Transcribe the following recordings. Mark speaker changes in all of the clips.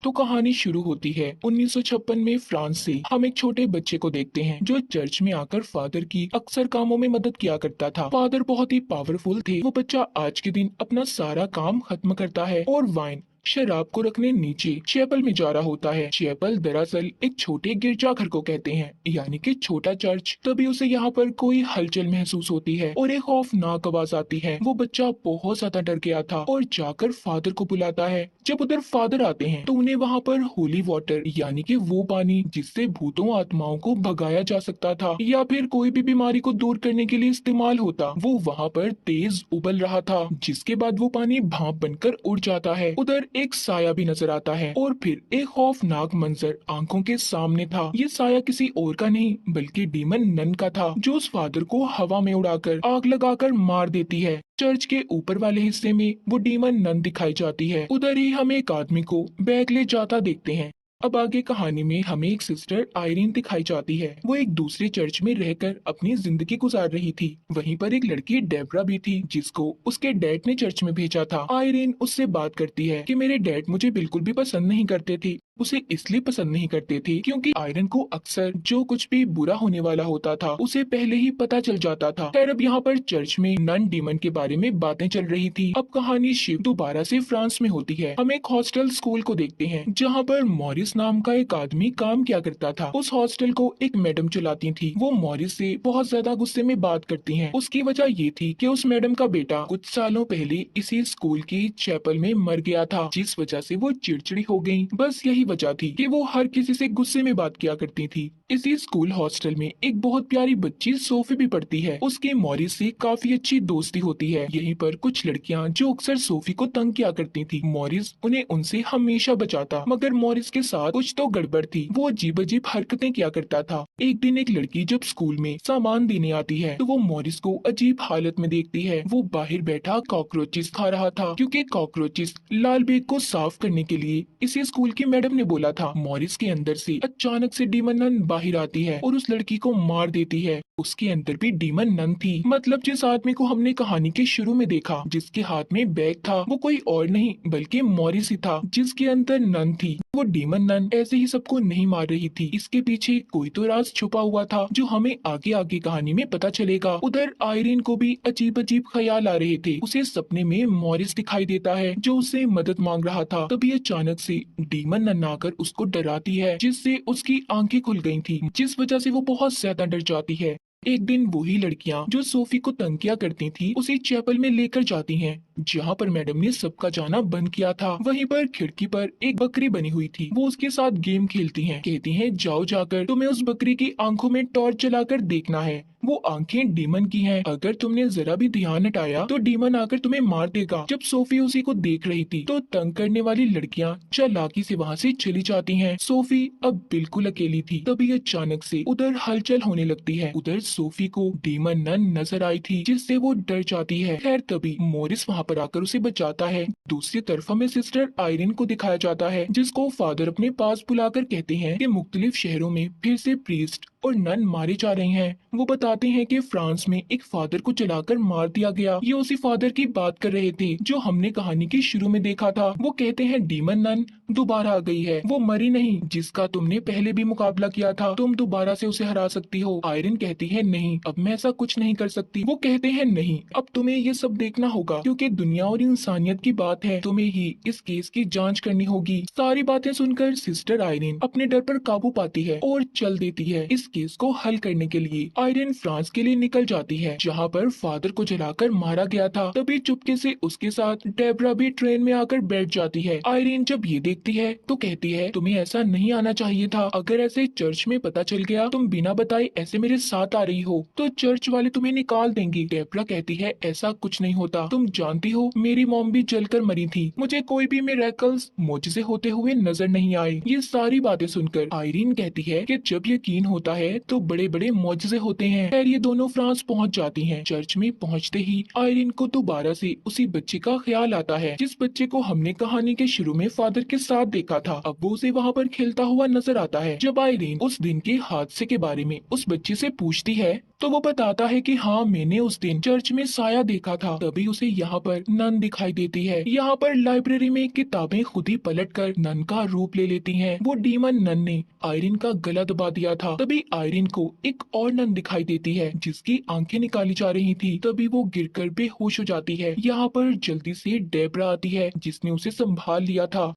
Speaker 1: तो कहानी शुरू होती है 1956 में फ्रांस से। हम एक छोटे बच्चे को देखते हैं जो चर्च में आकर फादर की अक्सर कामों में मदद किया करता था। फादर बहुत ही पावरफुल थे। वो बच्चा आज के दिन अपना सारा काम खत्म करता है और वाइन शराब को रखने नीचे चैपल में जा रहा होता है। चैपल दरअसल एक छोटे गिरजाघर को कहते हैं, यानी कि छोटा चर्च। तभी उसे यहाँ पर कोई हलचल महसूस होती है और एक खौफनाक आवाज आती है। वो बच्चा बहुत ज्यादा डर गया था और जाकर फादर को बुलाता है। जब उधर फादर आते हैं तो उन्हें वहाँ पर होली वाटर यानी कि वो पानी जिससे भूतों आत्माओं को भगाया जा सकता था या फिर कोई भी बीमारी को दूर करने के लिए इस्तेमाल होता, वो वहाँ पर तेज उबल रहा था, जिसके बाद वो पानी भाप बनकर उड़ जाता है। उधर एक साया भी नजर आता है और फिर एक खौफनाक मंजर आंखों के सामने था। ये साया किसी और का नहीं बल्कि डीमन नन का था, जो उस फादर को हवा में उड़ाकर आग लगाकर मार देती है। चर्च के ऊपर वाले हिस्से में वो डीमन नन दिखाई जाती है। उधर ही हम एक आदमी को बैग ले जाता देखते हैं। अब आगे कहानी में हमें एक सिस्टर आयरीन दिखाई जाती है। वो एक दूसरे चर्च में रहकर अपनी जिंदगी गुजार रही थी। वहीं पर एक लड़की डेबरा भी थी जिसको उसके डैड ने चर्च में भेजा था। आयरीन उससे बात करती है कि मेरे डैड मुझे बिल्कुल भी पसंद नहीं करते थे। उसे इसलिए पसंद नहीं करते थे क्योंकि आयरन को अक्सर जो कुछ भी बुरा होने वाला होता था उसे पहले ही पता चल जाता था। खैर अब यहाँ पर चर्च में नन डीमन के बारे में बातें चल रही थी। अब कहानी शिफ्ट दोबारा से फ्रांस में होती है। हम एक हॉस्टल स्कूल को देखते हैं जहाँ पर मॉरिस नाम का एक आदमी काम किया करता था। उस हॉस्टल को एक मैडम चलाती थी। वो मॉरिस से बहुत ज्यादा गुस्से में बात करती हैं। उसकी वजह ये थी कि उस मैडम का बेटा कुछ सालों पहले इसी स्कूल की चैपल में मर गया था, जिस वजह से वो चिड़चिड़ी हो गयी। बस यही वजह थी कि वो हर किसी से गुस्से में बात किया करती थी। इसी स्कूल हॉस्टल में एक बहुत प्यारी बच्ची सोफी भी पढ़ती है। उसकी मॉरिस से काफी अच्छी दोस्ती होती है। यहीं पर कुछ लड़कियां जो अक्सर सोफी को तंग किया करती थी, मॉरिस उन्हें उनसे हमेशा बचाता। मगर मॉरिस के साथ कुछ तो गड़बड़ थी। वो अजीब अजीब हरकतें किया करता था। एक दिन एक लड़की जब स्कूल में सामान देने आती है तो वो मॉरिस को अजीब हालत में देखती है। वो बाहर बैठा कॉकरोचेस खा रहा था क्योंकि कॉकरोचेस लाल बेग को साफ करने के लिए इसी स्कूल की मैडम ने बोला था। मॉरिस के अंदर से अचानक से डीमन नन बाहर आती है और उस लड़की को मार देती है। उसके अंदर भी डीमन नन थी। मतलब जिस आदमी को हमने कहानी के शुरू में देखा जिसके हाथ में बैग था वो कोई और नहीं बल्कि मॉरिस ही था जिसके अंदर नन थी। वो डीमन नन ऐसे ही सबको नहीं मार रही थी। इसके पीछे कोई तो राज छुपा हुआ था जो हमें आगे आगे कहानी में पता चलेगा। उधर आयरीन को भी अजीब अजीब ख्याल आ रहे थे। उसे सपने में मॉरिस दिखाई देता है जो उससे मदद मांग रहा था। तभी अचानक से डीमन नन आकर उसको डराती है जिससे उसकी आंखें खुल गई थी, जिस वजह से वो बहुत ज्यादा डर जाती है। एक दिन वही लड़कियां जो सोफी को तंग किया करती थी उसे चैपल में लेकर जाती हैं जहाँ पर मैडम ने सबका जाना बंद किया था। वहीं पर खिड़की पर एक बकरी बनी हुई थी। वो उसके साथ गेम खेलती हैं। कहती हैं जाओ जाकर तुम्हें उस बकरी की आंखों में टॉर्च जलाकर देखना है। वो आंखें डीमन की हैं। अगर तुमने जरा भी ध्यान हटाया तो डीमन आकर तुम्हें मार देगा। जब सोफी उसी को देख रही थी तो तंग करने वाली लड़कियां चालाकी से वहाँ से चली जाती हैं। सोफी अब बिल्कुल अकेली थी। तभी अचानक से उधर हलचल होने लगती है। उधर सोफी को डीमन नन नजर आई थी जिससे वो डर जाती है। खैर तभी मॉरिस वहाँ पर आकर उसे बचाता है। दूसरी तरफ हमें सिस्टर आयरिन को दिखाया जाता है जिसको फादर अपने पास बुलाकर कहते हैं कि मुख्तलिफ शहरों में फिर से प्रीस्ट और नन मारे जा रहे हैं। वो बताते हैं कि फ्रांस में एक फादर को जलाकर मार दिया गया। ये उसी फादर की बात कर रहे थे जो हमने कहानी के शुरू में देखा था। वो कहते हैं डीमन नन दोबारा आ गई है। वो मरी नहीं, जिसका तुमने पहले भी मुकाबला किया था तुम दोबारा से उसे हरा सकती हो। आयरन कहती है नहीं, अब मैं ऐसा कुछ नहीं कर सकती। वो कहते हैं नहीं, अब तुम्हें ये सब देखना होगा क्योंकि दुनिया और इंसानियत की बात है। तुम्हें ही इस केस की जांच करनी होगी। सारी बातें सुनकर सिस्टर आयरिन अपने डर पर काबू पाती है और चल देती है। इस केस को हल करने के लिए आयरिन फ्रांस के लिए निकल जाती है जहाँ पर फादर को जलाकर मारा गया था। तभी चुपके से उसके साथ डेब्रा भी ट्रेन में आकर बैठ जाती है। आयरिन जब ये देखती है तो कहती है तुम्हें ऐसा नहीं आना चाहिए था। अगर ऐसे चर्च में पता चल गया तुम बिना बताए ऐसे मेरे साथ आ रही हो तो चर्च वाले तुम्हें निकाल देंगे। डेब्रा कहती है ऐसा कुछ नहीं होता, तुम जानती हो मेरी मॉम भी जलकर मरी थी। मुझे कोई भी मिरेकल्स मोजिज़े होते हुए नजर नहीं आए। ये सारी बातें सुनकर आयरिन कहती है कि जब यकीन होता है तो बड़े बड़े मोजिज़े होते हैं। खैर ये दोनों फ्रांस पहुंच जाती हैं। चर्च में पहुंचते ही आयरिन को दोबारा से उसी बच्चे का ख्याल आता है जिस बच्चे को हमने कहानी के शुरू में फादर के साथ देखा था। अब वो उसे वहाँ पर खेलता हुआ नजर आता है। जब आयरिन उस दिन के हादसे के बारे में उस बच्चे से पूछती है तो वो बताता है कि हाँ, मैंने उस दिन चर्च में साया देखा था। तभी उसे यहाँ पर नन दिखाई देती है। यहाँ पर लाइब्रेरी में किताबें खुद ही पलटकर नन का रूप ले लेती हैं। वो डीमन नन ने आयरिन का गला दबा दिया था। तभी आयरिन को एक और नन दिखाई देती है जिसकी आंखें निकाली जा रही थी। तभी वो गिरकर बेहोश हो जाती है। यहाँ पर जल्दी से डेब्रा आती है जिसने उसे संभाल लिया था।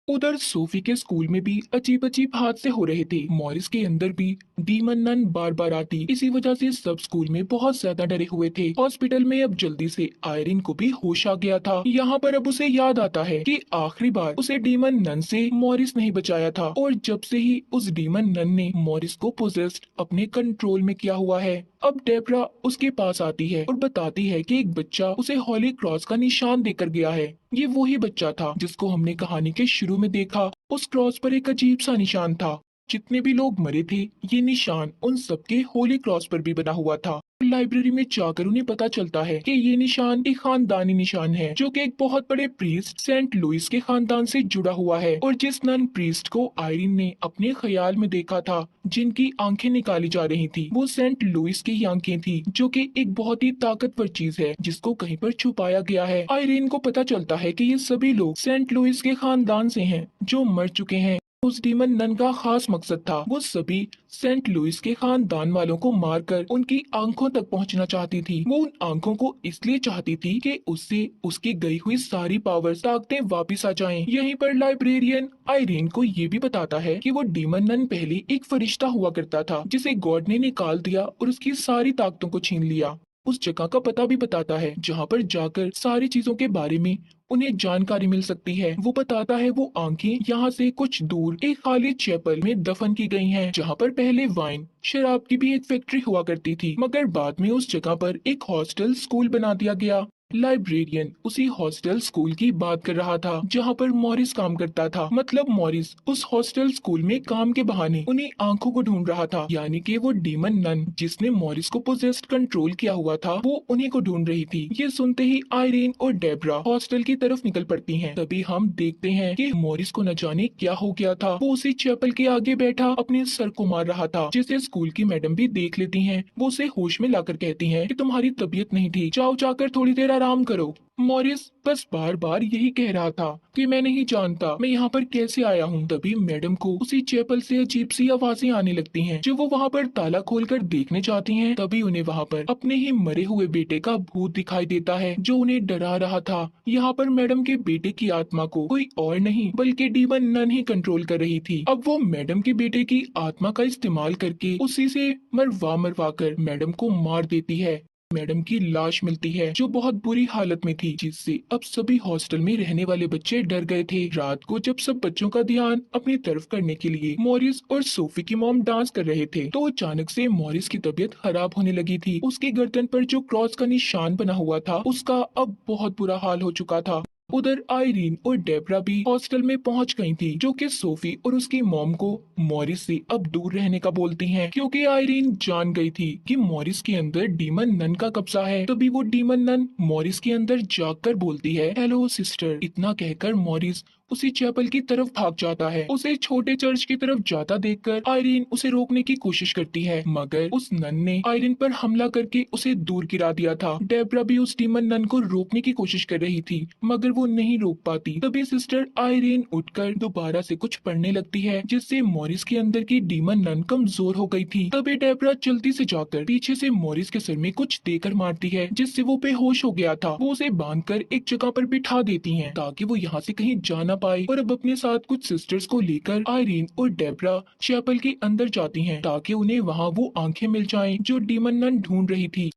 Speaker 1: उधर सोफी के स्कूल में भी अजीब अजीब हादसे हो रहे थे। मॉरिस के अंदर भी डीमन नन बार बार आती। इसी वजह से सब स्कूल में बहुत ज्यादा डरे हुए थे। हॉस्पिटल में अब जल्दी से आयरिन को भी होश आ गया था। यहाँ पर अब उसे याद आता है कि आखिरी बार उसे डीमन नन से मॉरिस नहीं बचाया था, और जब से ही उस डीमन नन ने मॉरिस को पोजेस्ड अपने कंट्रोल में किया हुआ है। अब डेब्रा उसके पास आती है और बताती है कि एक बच्चा उसे हॉली क्रॉस का निशान देकर गया है। ये वही बच्चा था जिसको हमने कहानी के शुरू में देखा। उस क्रॉस पर एक अजीब सा निशान था। जितने भी लोग मरे थे, ये निशान उन सबके होली क्रॉस पर भी बना हुआ था। लाइब्रेरी में जाकर उन्हें पता चलता है कि ये निशान एक खानदानी निशान है जो कि एक बहुत बड़े प्रीस्ट सेंट लुइस के खानदान से जुड़ा हुआ है। और जिस नन प्रीस्ट को आयरिन ने अपने ख्याल में देखा था, जिनकी आंखें निकाली जा रही थी, वो सेंट लुइस की ही आंखें थी, जो कि एक बहुत ही ताकतवर चीज है जिसको कहीं पर छुपाया गया है। आयरिन को पता चलता है कि ये सभी लोग सेंट लुइस के खानदान से हैं जो मर चुके हैं। उस डीमन नन का खास मकसद था, वो सभी सेंट लुइस के खानदान वालों को मारकर उनकी आंखों तक पहुंचना चाहती थी। वो उन आंखों को इसलिए चाहती थी कि उससे उसकी गई हुई सारी पावर्स ताकतें वापिस आ जाएं। यहीं पर लाइब्रेरियन आयरीन को ये भी बताता है कि वो डीमन नन पहले एक फरिश्ता हुआ करता था जिसे गॉड ने निकाल दिया और उसकी सारी ताकतों को छीन लिया। उस जगह का पता भी बताता है जहाँ पर जाकर सारी चीजों के बारे में उन्हें जानकारी मिल सकती है। वो बताता है वो आंखें यहाँ से कुछ दूर एक खाली चैपल में दफन की गई हैं, जहाँ पर पहले वाइन शराब की भी एक फैक्ट्री हुआ करती थी, मगर बाद में उस जगह पर एक हॉस्टल स्कूल बना दिया गया। लाइब्रेरियन उसी हॉस्टल स्कूल की बात कर रहा था जहाँ पर मॉरिस काम करता था। मतलब मॉरिस उस हॉस्टल स्कूल में काम के बहाने उन्हीं आंखों को ढूंढ रहा था, यानी कि वो डीमन नन जिसने मॉरिस को पोजेस्ड कंट्रोल किया हुआ था, वो उन्हीं को ढूंढ रही थी। ये सुनते ही आयरीन और डेब्रा हॉस्टल की तरफ निकल पड़ती हैं। तभी हम देखते हैं कि मॉरिस को न जाने क्या हो गया था। वो उसी चैपल के आगे बैठा अपने सर को मार रहा था, जिसे स्कूल की मैडम भी देख लेती हैं। वो उसे होश में लाकर कहती हैं कि तुम्हारी तबीयत नहीं ठीक, जाओ जाकर थोड़ी देर आराम करो। मॉरिस बस बार बार यही कह रहा था कि मैं नहीं जानता मैं यहाँ पर कैसे आया हूँ। तभी मैडम को उसी चैपल से अजीब सी आवाजें आने लगती हैं। जब वो वहाँ पर ताला खोलकर देखने जाती हैं, तभी उन्हें वहाँ पर अपने ही मरे हुए बेटे का भूत दिखाई देता है जो उन्हें डरा रहा था। यहाँ पर मैडम के बेटे की आत्मा को कोई और नहीं बल्कि डीमन नन ही कंट्रोल कर रही थी। अब वो मैडम के बेटे की आत्मा का इस्तेमाल करके उसी से मरवा मरवा कर मैडम को मार देती है। मैडम की लाश मिलती है जो बहुत बुरी हालत में थी, जिससे अब सभी हॉस्टल में रहने वाले बच्चे डर गए थे। रात को जब सब बच्चों का ध्यान अपनी तरफ करने के लिए मॉरिस और सोफी की मॉम डांस कर रहे थे, तो अचानक से मॉरिस की तबीयत खराब होने लगी थी। उसकी गर्दन पर जो क्रॉस का निशान बना हुआ था, उसका अब बहुत बुरा हाल हो चुका था। उधर आयरीन और डेब्रा भी हॉस्टल में पहुंच गई थी, जो कि सोफी और उसकी मॉम को मॉरिस से अब दूर रहने का बोलती हैं, क्योंकि आयरीन जान गई थी कि मॉरिस के अंदर डीमन नन का कब्जा है। तभी वो डीमन नन मॉरिस के अंदर जाकर बोलती है, हेलो सिस्टर। इतना कहकर मॉरिस उसी चैपल की तरफ भाग जाता है। उसे छोटे चर्च की तरफ जाता देखकर आयरीन उसे रोकने की कोशिश करती है, मगर उस नन ने आयरीन पर हमला करके उसे दूर गिरा दिया था। डेब्रा भी उस डीमन नन को रोकने की कोशिश कर रही थी, मगर वो नहीं रोक पाती। तभी सिस्टर आयरीन उठकर दोबारा से कुछ पढ़ने लगती है, जिससे मॉरिस के अंदर की डीमन नन कमजोर हो गई थी। तभी डेब्रा जल्दी से जाकर पीछे से मॉरिस के सर में कुछ देकर मारती है, जिससे वो बेहोश हो गया था। वो उसे बांधकर एक जगह पर बिठा देती हैं ताकि वो यहाँ से कहीं जा ना पाए, और अब अपने साथ कुछ सिस्टर्स को लेकर आयरीन और डेब्रा चैपल के अंदर जाती हैं ताकि उन्हें वहाँ वो आंखें मिल जाएं जो डीमन नन ढूंढ रही थी।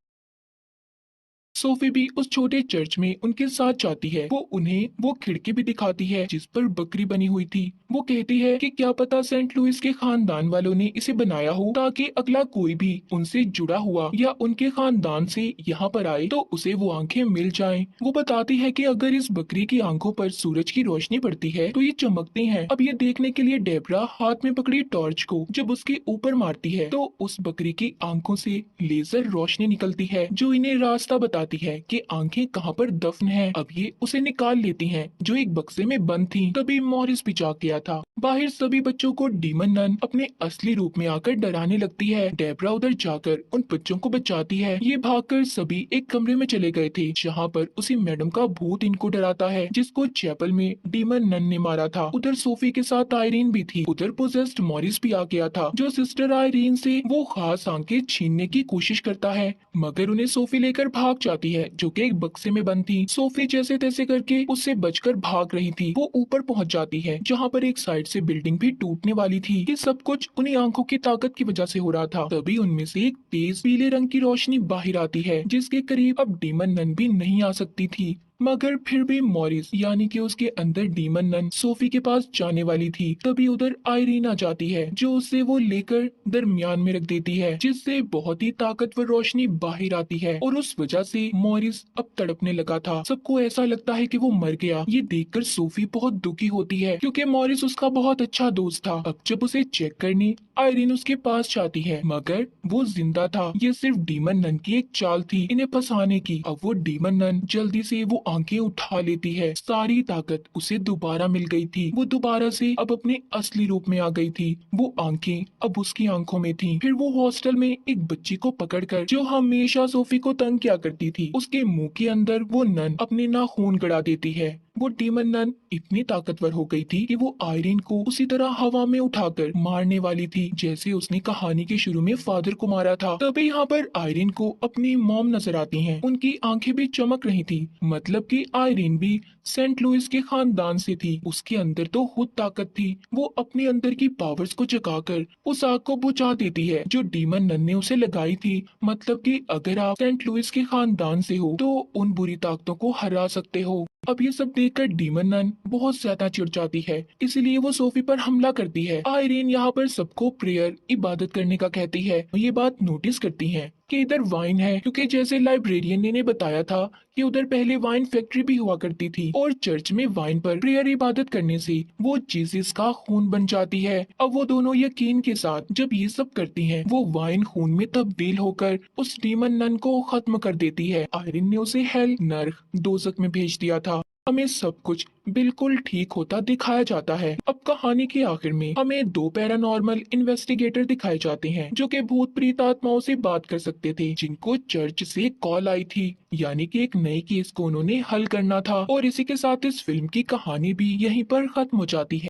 Speaker 1: सोफी भी उस छोटे चर्च में उनके साथ जाती है। वो उन्हें वो खिड़की भी दिखाती है जिस पर बकरी बनी हुई थी। वो कहती है कि क्या पता सेंट लुइस के खानदान वालों ने इसे बनाया हो ताकि अगला कोई भी उनसे जुड़ा हुआ या उनके खानदान से यहाँ पर आए तो उसे वो आंखें मिल जाएं। वो बताती है कि अगर इस बकरी की आंखों पर सूरज की रोशनी पड़ती है तो ये चमकती हैं। अब ये देखने के लिए डेब्रा हाथ में पकड़ी टॉर्च को जब उसके ऊपर मारती है तो उस बकरी की आंखों से लेजर रोशनी निकलती है जो इन्हें रास्ता बता जाती है कि आंखें कहाँ पर दफन है। अब ये उसे निकाल लेती हैं जो एक बक्से में बंद थी। तभी मॉरिस भी जाग गया था। बाहर सभी बच्चों को डीमन नन अपने असली रूप में आकर डराने लगती है। डेब्रा उधर जाकर उन बच्चों को बचाती है। ये भागकर सभी एक कमरे में चले गए थे जहाँ पर उसी मैडम का भूत इनको डराता है जिसको चैपल में डीमन नन ने मारा था। उधर सोफी के साथ आयरीन भी थी। उधर पोजेस्ड मॉरिस भी आ गया था जो सिस्टर आयरीन से वो खास आंखें छीनने की कोशिश करता है, मगर उन्हें सोफी लेकर भाग जाती है जो कि एक बक्से में बंद थी। सोफी जैसे तैसे करके उससे बचकर भाग रही थी। वो ऊपर पहुंच जाती है जहाँ पर एक साइड से बिल्डिंग भी टूटने वाली थी। ये सब कुछ उन्हीं आंखों की ताकत की वजह से हो रहा था। तभी उनमें से एक तेज पीले रंग की रोशनी बाहर आती है जिसके करीब अब डीमन नन भी नहीं आ सकती थी। मगर फिर भी मॉरिस यानी कि उसके अंदर डीमन नन सोफी के पास जाने वाली थी। तभी उधर आयरीन आ जाती है जो उसे वो लेकर दरमियान में रख देती है जिससे बहुत ही ताकतवर रोशनी बाहर आती है और उस वजह से मॉरिस अब तड़पने लगा था। सबको ऐसा लगता है कि वो मर गया। ये देखकर सोफी बहुत दुखी होती है क्योंकि मॉरिस उसका बहुत अच्छा दोस्त था। अब जब उसे चेक करने आयरीन उसके पास जाती है मगर वो जिंदा था। ये सिर्फ डीमन नन की एक चाल थी इन्हें फंसाने की। अब वो डीमन नन जल्दी से वो आंखें उठा लेती है। सारी ताकत उसे दोबारा मिल गई थी। वो दोबारा से अब अपने असली रूप में आ गई थी। वो आंखें अब उसकी आंखों में थी। फिर वो हॉस्टल में एक बच्ची को पकड़कर जो हमेशा सोफी को तंग किया करती थी उसके मुंह के अंदर वो नन अपने नाखून गड़ा देती है। वो डीमन नन इतनी ताकतवर हो गई थी कि वो आयरीन को उसी तरह हवा में उठाकर मारने वाली थी जैसे उसने कहानी के शुरू में फादर को मारा था। तभी यहाँ पर आयरीन को अपनी मॉम नजर आती हैं। उनकी आंखें भी चमक रही थी, मतलब कि आयरीन भी सेंट लुइस के खानदान से थी। उसके अंदर तो खुद ताकत थी। वो अपने अंदर की पावर्स को जगाकर उस आग को बुझा देती है जो डीमन नन ने उसे लगाई थी। मतलब कि अगर आप सेंट लुइस के खानदान से हो तो उन बुरी ताकतों को हरा सकते हो। अब ये सब देखकर डीमन नन बहुत ज्यादा चिढ़ जाती है, इसलिए वो सोफी पर हमला करती है। आयरीन यहाँ पर सबको प्रेयर इबादत करने का कहती है। ये बात नोटिस करती है कि इधर वाइन है क्योंकि जैसे लाइब्रेरियन ने बताया था कि उधर पहले वाइन फैक्ट्री भी हुआ करती थी और चर्च में वाइन पर प्रेयर इबादत करने से वो जीसस का खून बन जाती है। अब वो दोनों यकीन के साथ जब ये सब करती हैं वो वाइन खून में तब्दील होकर उस डीमन नन को खत्म कर देती है। आयरन ने उसे हेल नर्क दोजख में भेज दिया था। हमें सब कुछ बिल्कुल ठीक होता दिखाया जाता है। अब कहानी के आखिर में हमें दो पैरानॉर्मल इन्वेस्टिगेटर दिखाए जाते हैं जो कि भूत प्रेत आत्माओं से बात कर सकते थे, जिनको चर्च से कॉल आई थी, यानी कि एक नए केस को उन्होंने हल करना था। और इसी के साथ इस फिल्म की कहानी भी यहीं पर खत्म हो जाती है।